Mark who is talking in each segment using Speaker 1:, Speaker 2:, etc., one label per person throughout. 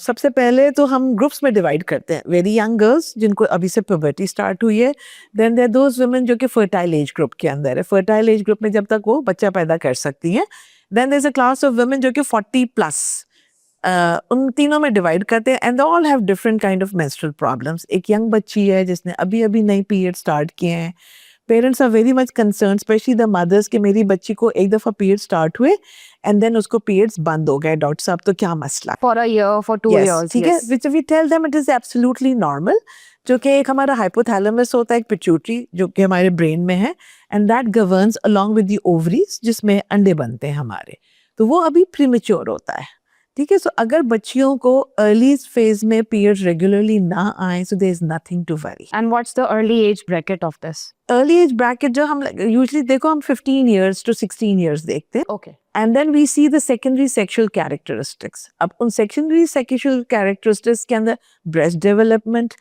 Speaker 1: सबसे पहले तो हम ग्रुप्स में डिवाइड करते हैं. वेरी यंग गर्ल्स जिनको अभी से प्यूबर्टी स्टार्ट हुई है, देन देयर दोज वुमेन जो कि फर्टाइल एज ग्रुप के अंदर है. फर्टाइल एज ग्रुप में जब तक वो बच्चा पैदा कर सकती हैं. Then there is a class of women जो कि 40 प्लस. उन तीनों में डिवाइड करते हैं. And they all have different kind of menstrual problems. एक यंग बच्ची है जिसने अभी अभी नई पीरियड स्टार्ट किए हैं. Parents are very much concern, specially the mothers, कि मेरी बच्ची को एक दफ़ा पीरियड स्टार्ट हुए एंड देन उसको पीरियड्स बंद हो गए, डॉक्टर साहब तो क्या मसला.
Speaker 2: For a year, for 2
Speaker 1: Yes,
Speaker 2: years.
Speaker 1: ठीक है.
Speaker 2: Yes.
Speaker 1: Which we tell them it is absolutely normal. जो कि एक हमारा हाइपोथैलेमस होता है, एक पिट्यूटरी जो कि हमारे ब्रेन में है, and that governs along with the ovaries जिसमें अंडे बनते हैं हमारे. तो वो अभी प्रीमेच्योर होता है. ठीक है. सो अगर बच्चियों को अर्ली फेज में पीरियड्स रेगुलरली ना आए, so there is nothing to worry.
Speaker 2: And what's the early age bracket of this?
Speaker 1: Early age bracket जो हम यूजली देखो हम 15 years to 16 years देखते हैं.
Speaker 2: Okay.
Speaker 1: And then we see the secondary sexual characteristics. अब उन secondary sexual characteristics के अंदर breast development,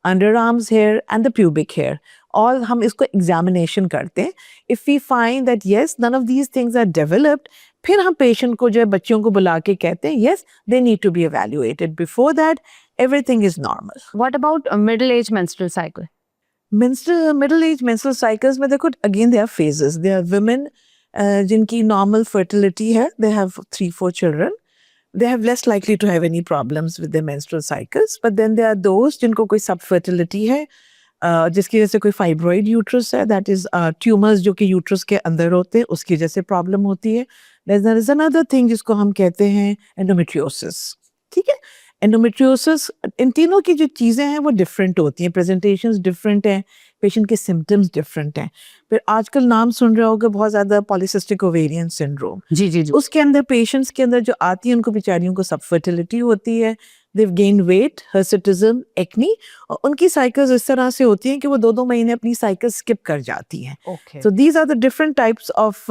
Speaker 1: underarms hair and the pubic hair. All हम इसको examination करते हैं. If we find that yes, none of these things are developed, फिर हम patient को जो है बच्चियों को बुला के कहते हैं yes, they need to be evaluated. Before that, everything is normal.
Speaker 2: What about a middle-age menstrual cycle?
Speaker 1: Middle age menstrual cycles में देखो again there are phases. There are women जिनकी normal fertility है, they have 3-4 children. They have less likely to have any problems with their menstrual cycles. But then there are those जिनको कोई subfertility है, जिसकी वजह से कोई fibroid uterus है, that is tumors जो कि uterus के अंदर होते हैं, उसकी वजह से problem होती है. There is another thing जिसको हम कहते हैं endometriosis. ठीक है. एंडोमेट्रियोसिस, इन तीनों की जो चीज़ें हैं वो डिफरेंट होती हैं, प्रेजेंटेशंस डिफरेंट हैं, पेशेंट के सिम्टम्स डिफरेंट हैं. फिर आजकल नाम सुन रहे होगे बहुत ज़्यादा पॉलीसिस्टिक ओवेरियन सिंड्रोम.
Speaker 2: जी जी जी.
Speaker 1: उसके अंदर पेशेंट्स के अंदर जो आती है उनको बेचारियों को सब फर्टिलिटी होती है, they've gained weight, hirsutism, acne, और उनकी साइकिल्स इस तरह से होती हैं कि वो 2-2 महीने अपनी साइकिल स्किप कर जाती हैं.
Speaker 2: Okay.
Speaker 1: So these are the different types of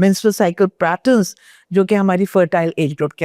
Speaker 1: menstrual cycle patterns जो कि हमारी fertile age group के